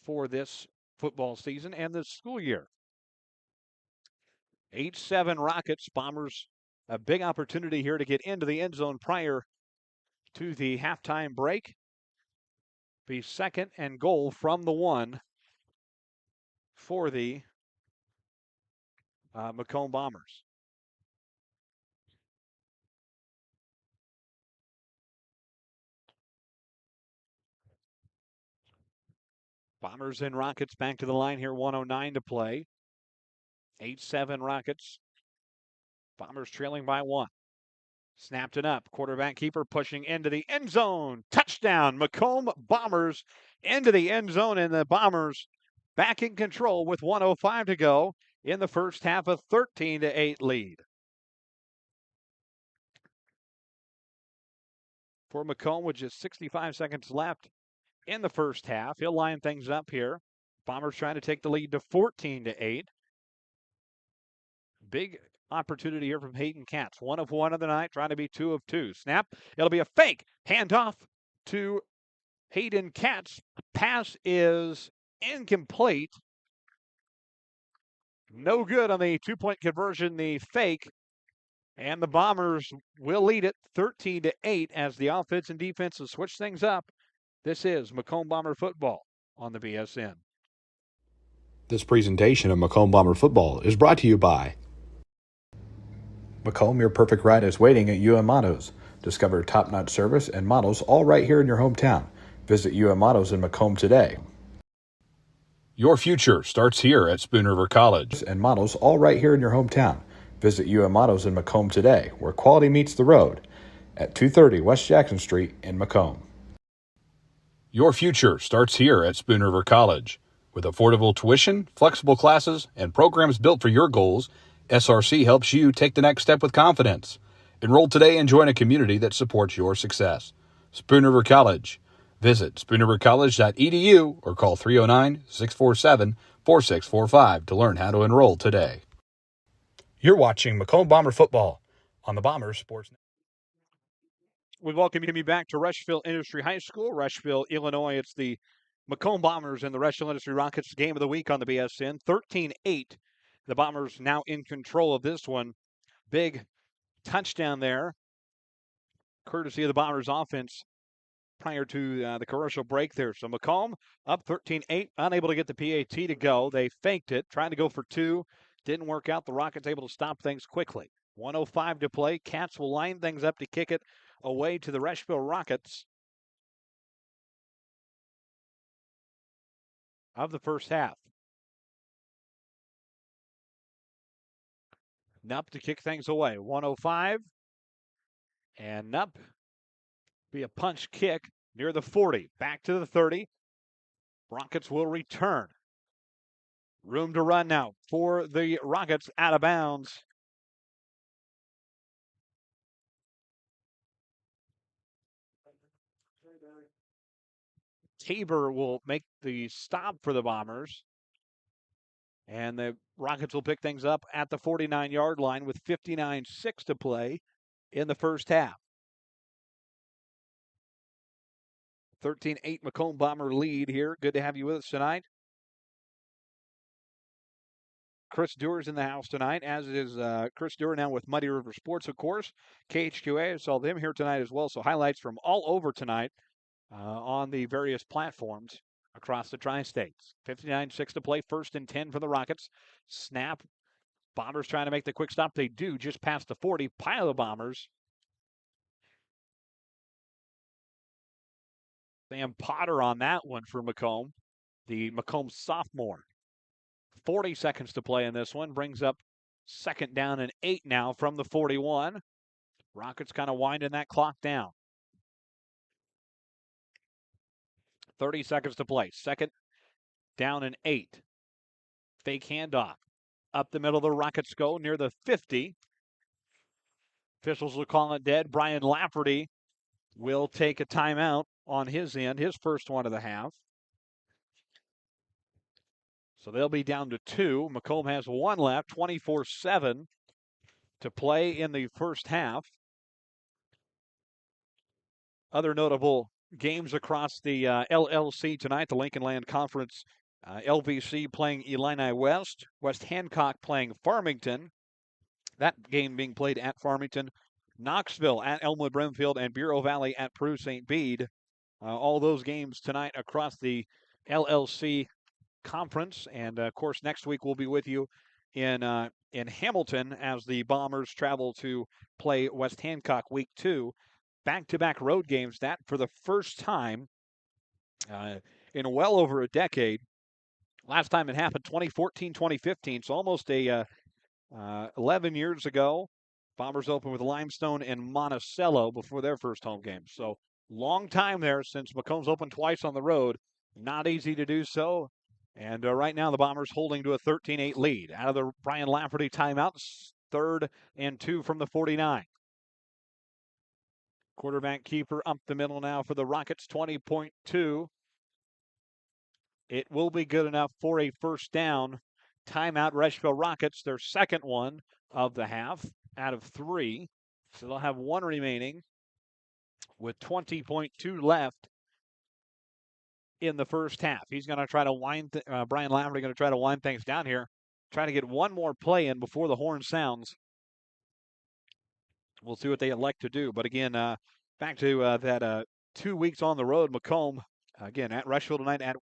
for this football season and this school year. 8-7 Rockets. Bombers, a big opportunity here to get into the end zone prior to the halftime break. Be second and goal from the 1 for the Macomb Bombers. Bombers and Rockets back to the line here, 1:09 to play. 8-7 Rockets. Bombers trailing by 1. Snapped it up. Quarterback keeper pushing into the end zone. Touchdown. Macomb Bombers into the end zone, and the Bombers back in control with 1:05 to go in the first half, a 13-8 lead. For Macomb with just 65 seconds left in the first half. He'll line things up here. Bombers trying to take the lead to 14-8. Big opportunity here from Hayden Katz. 1 of 1 of the night, trying to be 2 of 2. Snap. It'll be a fake. Handoff to Hayden Katz. Pass is incomplete. No good on the 2-point conversion, the fake. And the Bombers will lead it 13-8 as the offense and defense will switch things up. This is Macomb Bomber football on the BSN. This presentation of Macomb Bomber football is brought to you by Macomb. Your perfect ride is waiting at UM Autos. Discover top-notch service and models all right here in your hometown. Visit UM Autos in Macomb today. Your future starts here at Spoon River College. And models all right here in your hometown. Visit UM Autos in Macomb today, where quality meets the road at 230 West Jackson Street in Macomb. Your future starts here at Spoon River College. With affordable tuition, flexible classes, and programs built for your goals, SRC helps you take the next step with confidence. Enroll today and join a community that supports your success. Spoon River College. Visit spoonrivercollege.edu or call 309-647-4645 to learn how to enroll today. You're watching Macomb Bomber football on the Bombers Sports Network. We welcome you back to Rushville Industry High School, Rushville, Illinois. It's the Macomb Bombers and the Rushville Industry Rockets game of the week on the BSN. 13-8. The Bombers now in control of this one. Big touchdown there, courtesy of the Bombers offense prior to the commercial break there. So Macomb up 13-8, unable to get the PAT to go. They faked it, trying to go for 2. Didn't work out. The Rockets able to stop things quickly. 1:05 to play. Cats will line things up to kick it away to the Rushville Rockets of the first half. Nupp to kick things away. 1:05. And Nupp be a punch kick near the 40. Back to the 30. Rockets will return. Room to run now for the Rockets, out of bounds. Tabor will make the stop for the Bombers. And the Rockets will pick things up at the 49-yard line with 59:6 to play in the first half. 13-8 Macomb Bomber lead here. Good to have you with us tonight. Chris Dewar's in the house tonight, as is Chris Dewar now with Muddy River Sports, of course. KHQA, I saw them here tonight as well. So highlights from all over tonight on the various platforms across the Tri-States. 59:6 to play, 1st and 10 for the Rockets. Snap. Bombers trying to make the quick stop. They do, just past the 40. Pile of Bombers. Sam Potter on that one for Macomb, the Macomb sophomore. 40 seconds to play in this one. Brings up second down and 8 now from the 41. Rockets kind of winding that clock down. 30 seconds to play. Second down and 8. Fake handoff. Up the middle, the Rockets go near the 50. Officials will call it dead. Brian Lafferty will take a timeout on his end, his first one of the half. So they'll be down to 2. Macomb has 1 left, 24-7 to play in the first half. Other notable games across the LLC tonight, the Lincoln Land Conference. LVC playing Illini West. West Hancock playing Farmington. That game being played at Farmington. Knoxville at Elmwood Brimfield, and Bureau Valley at Peru St. Bede. All those games tonight across the LLC conference. And of course, next week we'll be with you in Hamilton as the Bombers travel to play West Hancock week 2. Back-to-back road games, that for the first time in well over a decade. Last time it happened 2014, 2015, so almost 11 years ago. Bombers opened with Limestone and Monticello before their first home game. So long time there since Macomb's opened twice on the road. Not easy to do so. And right now the Bombers holding to a 13-8 lead. Out of the Brian Lafferty timeout, 3rd and 2 from the 49. Quarterback keeper up the middle now for the Rockets, 20.2. It will be good enough for a first down. Timeout, Rushville Rockets, their second one of the half out of 3. So they'll have 1 remaining with 20.2 left in the first half. He's going to try to wind, Brian Lafferty going to try to wind things down here. Try to get one more play in before the horn sounds. We'll see what they elect to do. But again, back to that 2 weeks on the road, Macomb, again, at Rushville tonight, at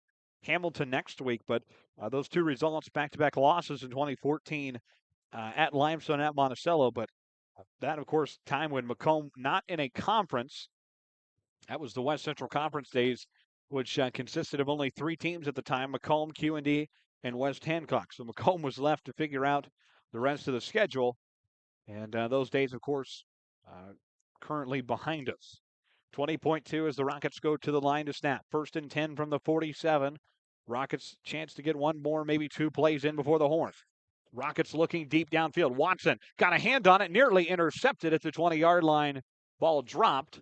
Hamilton next week. But those 2 results, back-to-back losses in 2014 at Limestone, at Monticello. But that, of course, time when Macomb not in a conference. That was the West Central Conference days, which consisted of only 3 teams at the time, Macomb, QND, and West Hancock. So Macomb was left to figure out the rest of the schedule. And those days, of course, currently behind us. 20.2 as the Rockets go to the line to snap. 1st and 10 from the 47. Rockets chance to get 1 more, maybe 2 plays in before the horn. Rockets looking deep downfield. Watson got a hand on it, nearly intercepted at the 20-yard line. Ball dropped.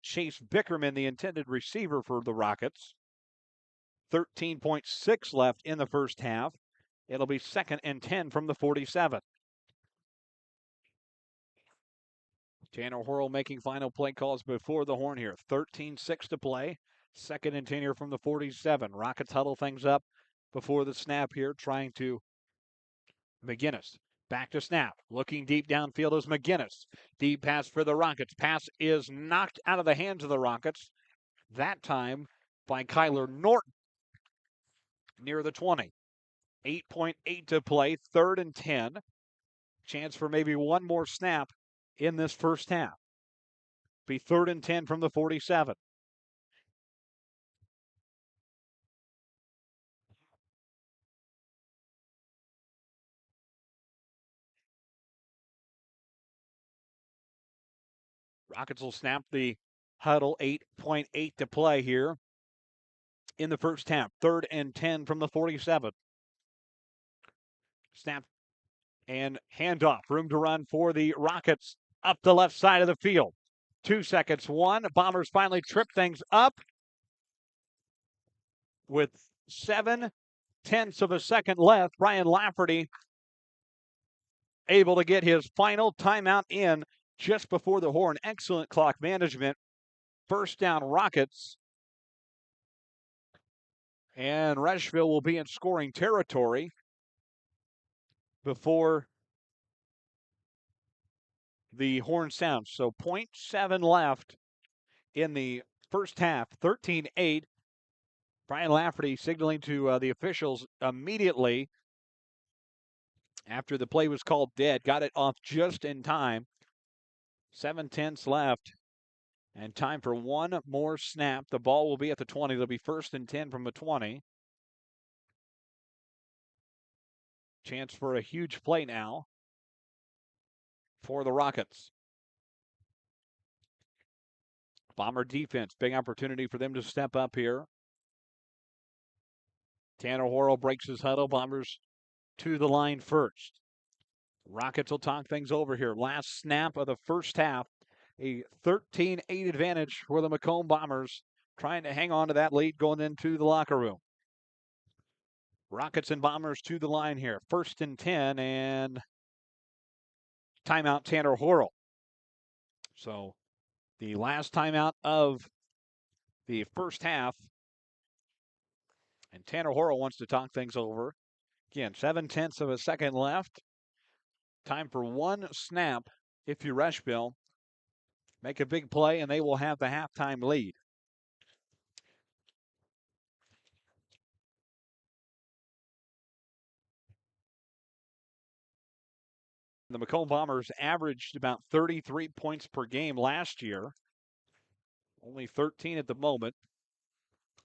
Chase Bickerman, the intended receiver for the Rockets. 13.6 left in the first half. It'll be 2nd and 10 from the 47. Tanner Horrell making final play calls before the horn here. 13-6 to play. 2nd and 10 here from the 47. Rockets huddle things up before the snap here, trying to McGinnis. Back to snap. Looking deep downfield is McGinnis. Deep pass for the Rockets. Pass is knocked out of the hands of the Rockets. That time by Kyler Norton near the 20. 8.8 to play. 3rd and 10. Chance for maybe 1 more snap in this first half. Be 3rd and 10 from the 47. Rockets will snap the huddle. 8.8 to play here in the first half. 3rd and 10 from the 47. Snap and handoff. Room to run for the Rockets up the left side of the field. 2 seconds. 1. Bombers finally trip things up with 7/10 of a second left. Brian Lafferty able to get his final timeout in just before the horn. Excellent clock management. First down, Rockets. And Rushville will be in scoring territory before the horn sounds. So 0.7 left in the first half. 13-8. Brian Lafferty signaling to the officials immediately after the play was called dead. Got it off just in time. 7/10 left And time for one more snap. The ball will be at the 20. It'll be 1st and 10 from the 20. Chance for a huge play now for the Rockets. Bomber defense, big opportunity for them to step up here. Tanner Horrell breaks his huddle. Bombers to the line first. Rockets will talk things over here. Last snap of the first half. A 13-8 advantage for the Macomb Bombers, trying to hang on to that lead going into the locker room. Rockets and Bombers to the line here. 1st and 10, and timeout Tanner Horrell. So the last timeout of the first half. And Tanner Horrell wants to talk things over. Again, 7/10 of a second left. Time for one snap if you're Rushville. Make a big play, and they will have the halftime lead. The Macomb Bombers averaged about 33 points per game last year. Only 13 at the moment.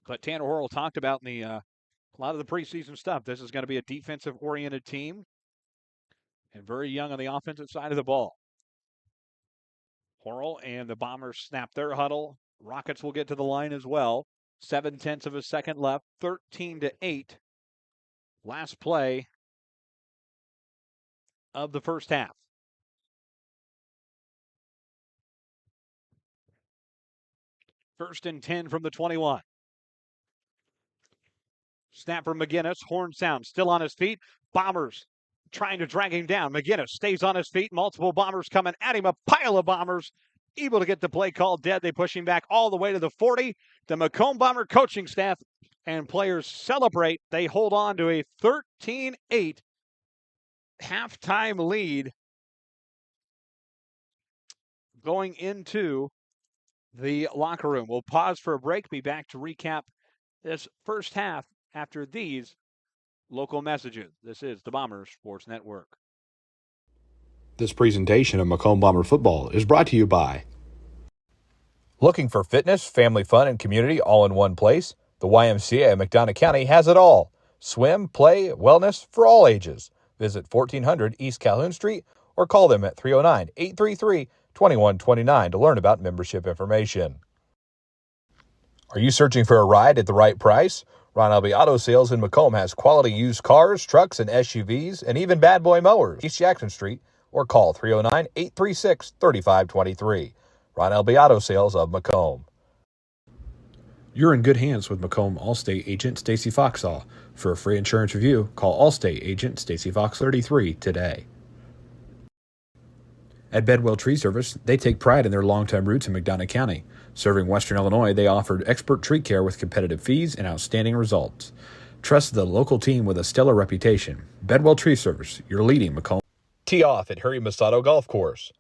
But Tanner Horrell talked about in a lot of the preseason stuff. This is going to be a defensive-oriented team and very young on the offensive side of the ball. Horrell and the Bombers snap their huddle. Rockets will get to the line as well. 7/10 of a second left. 13-8. Last play of the first half. First and 10 from the 21. Snap from McGinnis. Horn sound. Still on his feet. Bombers trying to drag him down. McGinnis stays on his feet. Multiple Bombers coming at him. A pile of Bombers able to get the play called dead. They push him back all the way to the 40. The Macomb Bomber coaching staff and players celebrate. They hold on to a 13-8 halftime lead going into the locker room. We'll pause for a break. Be back to recap this first half after these local messages. This is the Bombers Sports Network. This presentation of Macomb Bomber football is brought to you by. Looking for fitness, family fun, and community all in one place? The YMCA of McDonough County has it all. Swim, play, wellness for all ages. Visit 1400 East Calhoun Street or call them at 309-833-2129 to learn about membership information. Are you searching for a ride at the right price? Ron Elby Auto Sales in Macomb has quality used cars, trucks, and SUVs, and even bad boy mowers. East Jackson Street or call 309-836-3523. Ron Elby Auto Sales of Macomb. You're in good hands with Macomb Allstate agent Stacy Foxall. For a free insurance review, call Allstate agent Stacy Fox 33 today. At Bedwell Tree Service, they take pride in their long-time roots in McDonough County. Serving Western Illinois, they offered expert tree care with competitive fees and outstanding results. Trust the local team with a stellar reputation. Bedwell Tree Service, your leading Macomb. Tee off at Harry Masato Golf Course.